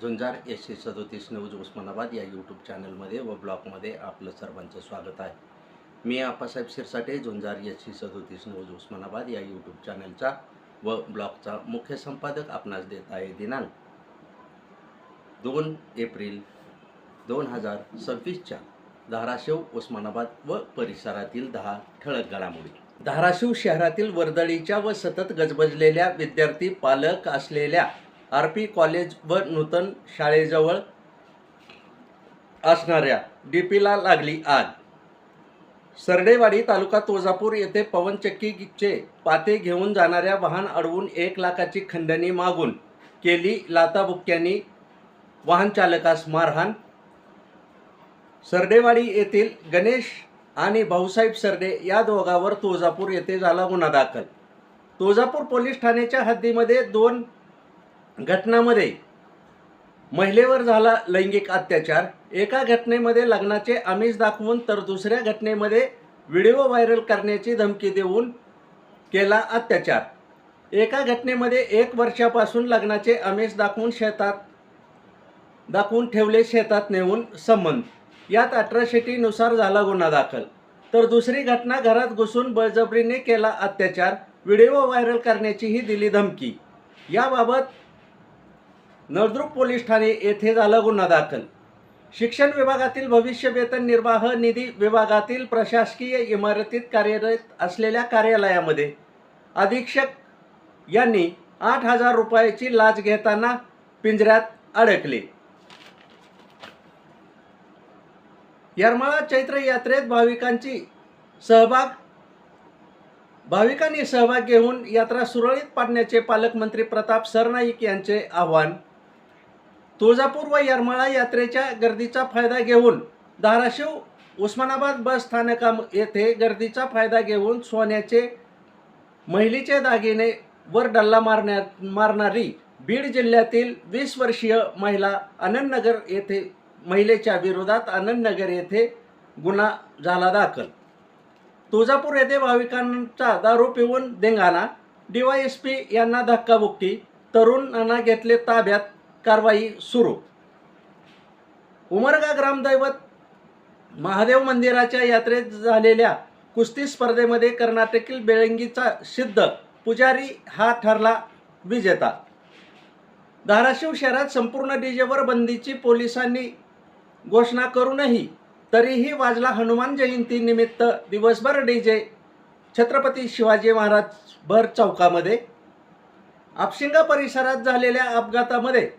झुंजार SC37 news Osmanabad या YouTube चॅनलमध्ये व ब्लॉगमध्ये आपलं सर्वांचं स्वागत आहे। मी आप्पासाहेब शिरसाटे, झुंजार SC37 न्यूज उस्मानाबाद या यूट्यूब चॅनलचा व ब्लॉगचा मुख्य संपादक आपणास देत आहे। दिनांक 2 एप्रिल 2026 धाराशिव, उस्मानाबाद व परिसरातील 10 ठळक घडामोडी। धाराशिव शहरातील वर्दळीच्या व सतत गजबजलेल्या विद्यार्थी पालक असलेल्या RP कॉलेज व नूतन शाळेजवळ असणाऱ्या DPला लागली आग। सरडेवाडी तालुका तुळजापूर येथे पवनचक्कीचे पाते घेऊन जाणाऱ्या वाहन अडवून 1 लाखाची खंडणी मागून केली लाथाबुक्क्यांनी वाहन चालकास मारहाण। सरडेवाडी येथील गणेश आणि भाऊसाहेब सरडे या दोघांवर तुळजापूर येथे झाला गुन्हा दाखल। तुळजापूर पोलीस ठाण्याच्या हद्दीमध्ये 2 घटनांमध्ये महिलेवर झाला लैंगिक अत्याचार। एका घटनेमध्ये लग्नाचे आमिष दाखवून तर दुसऱ्या घटनेमध्ये व्हिडिओ व्हायरल करण्याची धमकी देऊन केला अत्याचार। एका घटनेमध्ये 1 वर्षापासून लग्नाचे आमिष दाखवून ठेवले, शेतात नेऊन संबंध, यात अट्रॉसिटीनुसार झाला गुन्हा दाखल। तर दुसरी घटना घरात घुसून बळजबरीने केला अत्याचार, व्हिडिओ व्हायरल करण्याचीही दिली धमकी। याबाबत नळदुर्ग पोलीस ठाणे येथे झाला गुन्हा दाखल। शिक्षण विभागातील भविष्य वेतन निर्वाह निधी विभागातील प्रशासकीय इमारतीत कार्यरत असलेल्या कार्यालयामध्ये अधीक्षक यांनी 8,000 रुपयाची लाच घेताना पिंजऱ्यात अडकले। येरमाळा चैत्र यात्रेत भाविकांनी सहभाग घेऊन यात्रा सुरळीत पाडण्याचे पालकमंत्री प्रताप सरनाईक यांचे आवाहन। तुळजापूर व येरमाळा यात्रेच्या गर्दीचा फायदा घेऊन धाराशिव उस्मानाबाद बस स्थानका येथे गर्दीचा फायदा घेऊन सोन्याचे महिलेचे दागिने वर डल्ला मारणारी बीड जिल्ह्यातील 20 वर्षीय महिला आनंदनगर येथे महिलेच्या विरोधात आनंदनगर येथे गुन्हा झाला दाखल। तुळजापूर येथे भाविकांचा दारू पिऊन धिंगाणा, DYSP यांना धक्काबुक्की, तरुणांना घेतले ताब्यात, कारवाई सुरू। उमरगा ग्रामदैवत महादेव मंदिराच्या यात्रेत झालेल्या कुस्ती स्पर्धेमध्ये कर्नाटकील बेळंगीचा सिद्ध पुजारी हा ठरला विजेता। धाराशिव शहरात संपूर्ण डीजेवर बंदीची पोलिसांनी घोषणा करूनही तरीही वाजला हनुमान जयंती निमित्त दिवसभर डीजे छत्रपती शिवाजी महाराज भर चौकामध्ये। आपशिंगा परिसरात झालेल्या अपघातामध्ये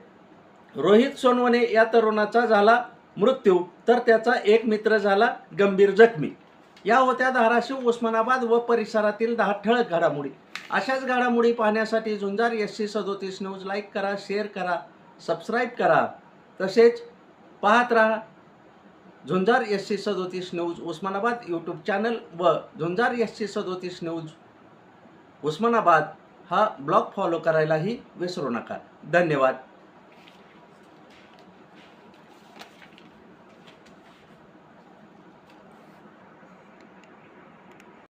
रोहित सोनवणे या तरुणाचा झाला मृत्यू, तर त्याचा एक मित्र झाला गंभीर जखमी। या होत्या धाराशिव, उस्मानाबाद व परिसरातील 10 ठळक घडामोडी। अशाच घडामोडी पाहण्यासाठी झुंजार SC37 न्यूज लाईक करा, शेअर करा, सबस्क्राईब करा। तसेच पाहत राहा झुंजार SC37 news Osmanabad YouTube channel व झुंजार SC37 न्यूज उस्मानाबाद हा ब्लॉग फॉलो करायलाही विसरू नका। धन्यवाद।